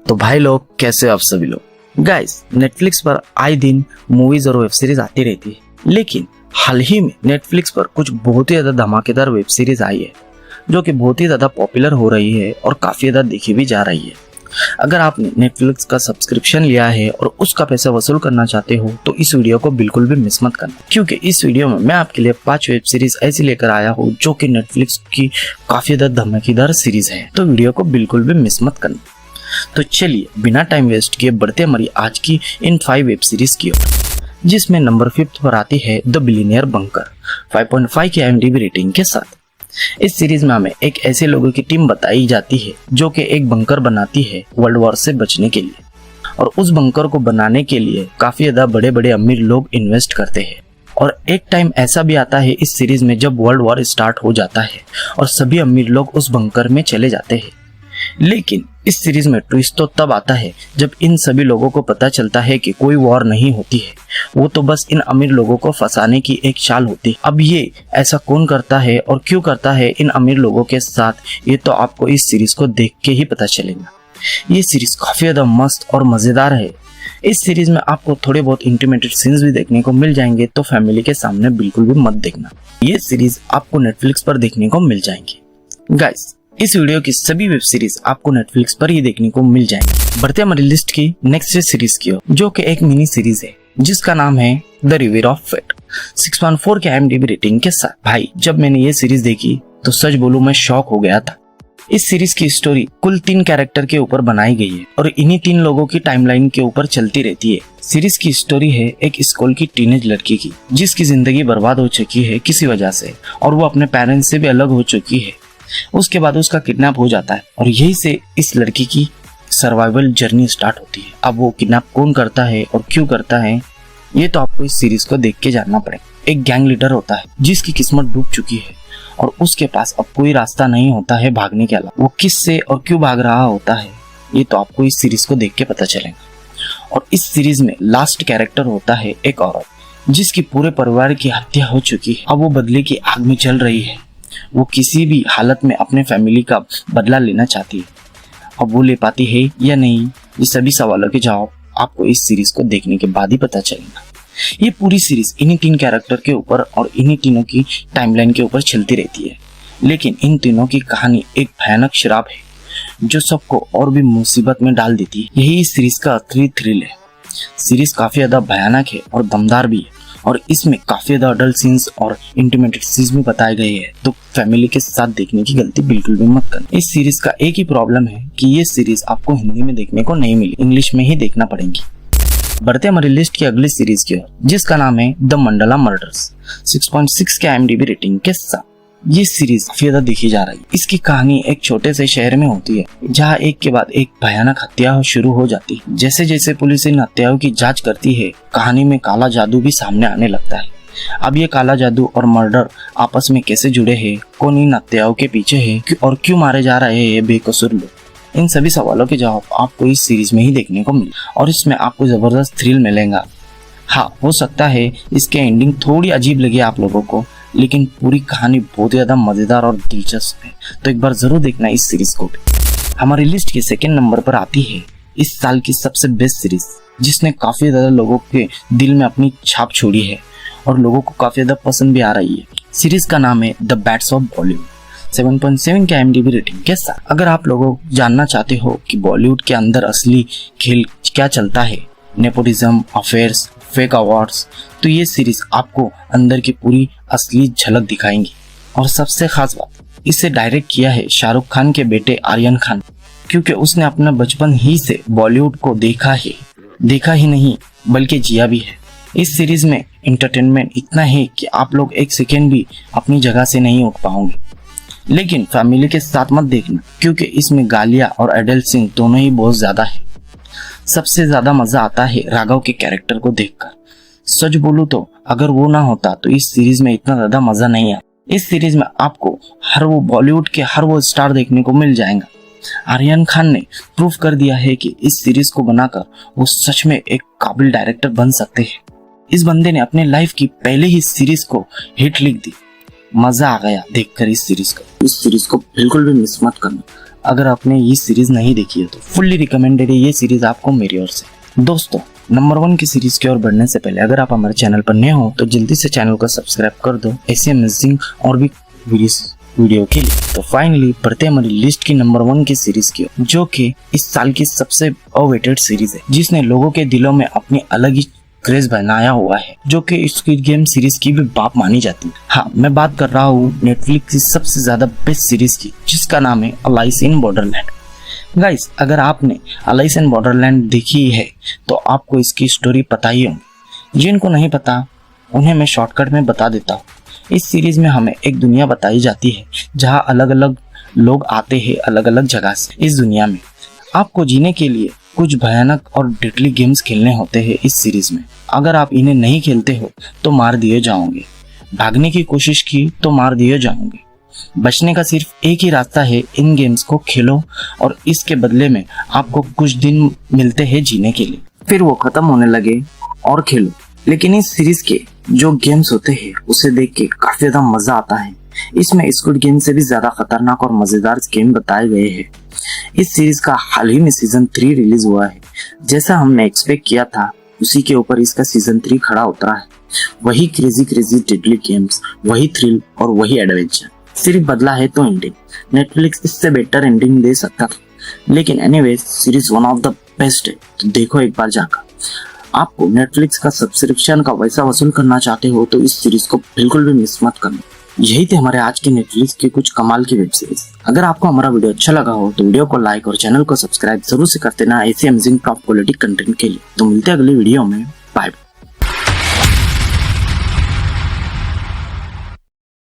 तो भाई लोग, कैसे हो आप सभी लोग। गाइस, नेटफ्लिक्स पर आए दिन मूवीज और वेब सीरीज आती रहती है, लेकिन हाल ही में नेटफ्लिक्स पर कुछ बहुत ही ज्यादा धमाकेदार वेब सीरीज आई है जो कि बहुत ही ज्यादा पॉपुलर हो रही है और काफी ज्यादा देखी भी जा रही है। अगर आपने नेटफ्लिक्स का सब्सक्रिप्शन लिया है और उसका पैसा वसूल करना चाहते हो तो इस वीडियो को बिल्कुल भी मिस मत करना, क्योंकि इस वीडियो में मैं आपके लिए 5 वेब सीरीज ऐसी लेकर आया हूँ जो कि नेटफ्लिक्स की काफी ज्यादा धमाकेदार सीरीज है। तो वीडियो को बिल्कुल भी मिस मत करना। तो चलिए बिना टाइम वेस्ट किए बढ़ते हमारी आज की इन 5 वेब सीरीज की ओर, जिसमें नंबर 5 पर आती है द बिलियनियर बंकर 5.5 की IMDb रेटिंग के साथ। इस सीरीज में हमें एक ऐसे लोगों की टीम बताई जाती है जो कि एक बंकर बनाती है वर्ल्ड वॉर से बचने के लिए, और उस बंकर को बनाने के लिए काफी ज्यादा बड़े बड़े अमीर लोग इन्वेस्ट करते हैं। और एक टाइम ऐसा भी आता है इस सीरीज में जब वर्ल्ड वॉर स्टार्ट हो जाता है और सभी अमीर लोग उस बंकर में चले जाते हैं। लेकिन इस सीरीज में ट्विस्ट तो तब आता है जब इन सभी लोगों को पता चलता है कि कोई वॉर नहीं होती है, वो तो बस इन अमीर लोगों को फंसाने की एक चाल होती है। अब ये ऐसा कौन करता है और क्यों करता है इन अमीर लोगों के साथ, ये तो आपको इस सीरीज को देख के ही पता चलेगा। ये सीरीज काफी ज्यादा मस्त और मजेदार है। इस सीरीज में आपको थोड़े बहुत इंटीमेटेड सीन्स भी देखने को मिल जाएंगे, तो फैमिली के सामने बिल्कुल भी मत देखना। ये सीरीज आपको नेटफ्लिक्स पर देखने को मिल जाएंगी। गाइस, इस वीडियो की सभी वेब सीरीज आपको नेटफ्लिक्स पर ही देखने को मिल जाएंगी। बढ़ते हमारी लिस्ट की नेक्स्ट सीरीज की ओर, जो कि एक मिनी सीरीज है जिसका नाम है द रिवर ऑफ फेट 6.4 के IMDb रेटिंग के साथ। भाई, जब मैंने ये सीरीज देखी तो सच बोलूं मैं शॉक हो गया था। इस सीरीज की स्टोरी कुल 3 कैरेक्टर के ऊपर बनाई गई है और इन्हीं 3 लोगों की टाइमलाइन के ऊपर चलती रहती है। सीरीज की स्टोरी है एक स्कूल की टीनेज लड़की की जिसकी जिंदगी बर्बाद हो चुकी है किसी वजह से, और वो अपने पेरेंट्स से भी अलग हो चुकी है। उसके बाद उसका किडनैप हो जाता है और यही से इस लड़की की सर्वाइवल जर्नी स्टार्ट होती है। अब वो किडनैप कौन करता है और क्यों करता है, ये तो आपको इस सीरीज को देख के जानना पड़ेगा। एक गैंग लीडर होता है जिसकी किस्मत डूब चुकी है और उसके पास अब कोई रास्ता नहीं होता है भागने के अलावा। वो किस से और क्यों भाग रहा होता है, ये तो आपको इस सीरीज को देख के पता चलेगा। और इस सीरीज में लास्ट कैरेक्टर होता है एक औरत जिसकी पूरे परिवार की हत्या हो चुकी है। अब वो बदले की आग में चल रही है। वो किसी भी हालत में अपने फैमिली का बदला लेना चाहती है। अब वो ले पाती है या नहीं, ये सभी सवालों के जवाब आपको इस सीरीज को देखने के बाद ही पता चलेगा। ये पूरी सीरीज इन्हीं 3 कैरेक्टर के ऊपर और इन्हीं तीनों की टाइमलाइन के ऊपर चलती रहती है, लेकिन इन तीनों की कहानी एक भयानक श्राप है जो सबको और भी मुसीबत में डाल देती है। यही इस सीरीज का असली थ्रिल है। सीरीज काफी ज्यादा भयानक है और दमदार भी है, और इसमें काफी ज्यादा अडल्ट सीन्स और इंटीमेटेड सीन्स भी बताए गए हैं, तो फैमिली के साथ देखने की गलती बिल्कुल भी मत करना। इस सीरीज का एक ही प्रॉब्लम है कि ये सीरीज आपको हिंदी में देखने को नहीं मिली, इंग्लिश में ही देखना पड़ेगी। बढ़ते हमारी लिस्ट की अगली सीरीज की ओर, जिसका नाम है द मंडला मर्डर्स 6.6 के IMDb रेटिंग के साथ। ये सीरीज काफी ज्यादा देखी जा रही है। इसकी कहानी एक छोटे से शहर में होती है जहाँ एक के बाद एक भयानक हत्या शुरू हो जाती है। जैसे जैसे पुलिस इन हत्याओं की जांच करती है, कहानी में काला जादू भी सामने आने लगता है। अब ये काला जादू और मर्डर आपस में कैसे जुड़े हैं, कौन इन हत्याओं के पीछे है और क्यों मारे जा रहे हैं बेकसूर लोग, इन सभी सवालों के जवाब आपको इस सीरीज में ही देखने को मिले, और इसमें आपको जबरदस्त थ्रिल मिलेगा। हाँ, हो सकता है इसके एंडिंग थोड़ी अजीब लगे आप लोगों को, लेकिन पूरी कहानी बहुत ज्यादा मजेदार और दिलचस्प है, तो एक बार जरूर देखना इस सीरीज को भी। हमारी लिस्ट के 2nd नंबर पर आती है इस साल की सबसे बेस्ट सीरीज, जिसने काफी ज्यादा लोगों के दिल में अपनी छाप छोड़ी है और लोगों को काफी ज्यादा पसंद भी आ रही है। सीरीज का नाम है द बैट्स ऑफ बॉलीवुड 7.7 के IMDb रेटिंग के साथ। अगर आप लोगों जानना चाहते हो कि बॉलीवुड के अंदर असली खेल क्या चलता है, नेपोटिज्म, अफेयर्स, फेक अवार्ड्स, तो ये सीरीज आपको अंदर की पूरी असली झलक दिखाएंगी। और सबसे खास बात, इसे डायरेक्ट किया है शाहरुख खान के बेटे आर्यन खान, क्योंकि उसने अपना बचपन ही से बॉलीवुड को देखा ही नहीं बल्कि जिया भी है। इस सीरीज में एंटरटेनमेंट इतना है कि आप लोग एक सेकेंड भी अपनी जगह से नहीं उठ पाओगे, लेकिन फैमिली के साथ मत देखना, क्योंकि इसमें गालियां और एडल्ट सीन दोनों ही बहुत ज्यादा है। सबसे ज्यादा मजा आता है राघव के कैरेक्टर को देखकर। सच बोलूं तो अगर वो ना होता तो इस सीरीज में इतना ज्यादा मजा नहीं आता। इस सीरीज में आपको हर वो बॉलीवुड के हर वो स्टार देखने को मिल जाएगा। आर्यन खान ने प्रूव कर दिया है कि इस सीरीज को बनाकर वो सच में एक काबिल डायरेक्टर बन सकते हैं। इस बंदे ने अपने लाइफ की पहले ही सीरीज को हिट लिख दी। मजा आ गया देखकर इस सीरीज को बिल्कुल भी मिस मत करना। अगर आपने ये सीरीज नहीं देखी है तो फुल्ली रिकमेंडेड है ये सीरीज आपको मेरी ओर से। दोस्तों, नंबर 1 की सीरीज की ओर बढ़ने से पहले अगर आप हमारे चैनल पर नए हो तो जल्दी से चैनल को सब्सक्राइब कर दो ऐसे अमेजिंग और भी वीडियो के लिए। तो फाइनली बढ़ते हमारी लिस्ट की नंबर 1 की सीरीज की, जो कि इस साल की सबसे अवेटेड सीरीज है, जिसने लोगों के दिलों में अपनी अलग ही क्रेज बनाया हुआ है, जो कि स्क्विड गेम सीरीज की भी बाप मानी जाती है। हाँ, मैं बात कर रहा हूँ नेटफ्लिक्स की सबसे ज्यादा बेस्ट सीरीज की, जिसका नाम है अलाइस इन बॉर्डरलैंड। गाइस, अगर आपने अलाइस इन बॉर्डरलैंड देखी है तो आपको इसकी स्टोरी पता ही होगी। जिनको नहीं पता उन्हें मैं शॉर्टकट में बता देता हूँ। इस सीरीज में हमें एक दुनिया बताई जाती है जहाँ अलग अलग लोग आते हैं अलग अलग जगह से। इस दुनिया में आपको जीने के लिए कुछ भयानक और डेडली गेम्स खेलने होते हैं। इस सीरीज में अगर आप इन्हें नहीं खेलते हो तो मार दिए जाओगे, भागने की कोशिश की तो मार दिए जाओगे। बचने का सिर्फ एक ही रास्ता है, इन गेम्स को खेलो और इसके बदले में आपको कुछ दिन मिलते हैं जीने के लिए, फिर वो खत्म होने लगे और खेलो। लेकिन इस सीरीज के जो गेम्स होते हैं उसे देख के काफी ज्यादा मजा आता है। इसमें स्क्विड गेम से भी ज्यादा खतरनाक और मजेदार गेम बताए गए हैं। इस सीरीज का हाल ही में सीजन 3 रिलीज हुआ है। जैसा हमने एक्सपेक्ट किया था उसी के ऊपर इसका सीजन 3 खड़ा उतरा है। वही क्रेजी डेडली गेम्स, वही थ्रिल और वही एडवेंचर, सिर्फ बदला है तो एंडिंग। नेटफ्लिक्स इससे बेटर एंडिंग दे सकता था, लेकिन anyway series one of the best है, तो देखो एक बार जाकर। आपको नेटफ्लिक्स का सब्सक्रिप्शन का पैसा वसूल करना चाहते हो तो इस सीरीज को बिल्कुल भी मिस मत करना। यही थे हमारे आज के नेटफ्लिक्स के कुछ कमाल की वेब सीरीज। अगर आपको हमारा वीडियो अच्छा लगा हो तो वीडियो को लाइक और चैनल को सब्सक्राइब जरूर से कर देना ऐसे अमेजिंग टॉप क्वालिटी कंटेंट के लिए। तो मिलते हैं अगली वीडियो में। बाय।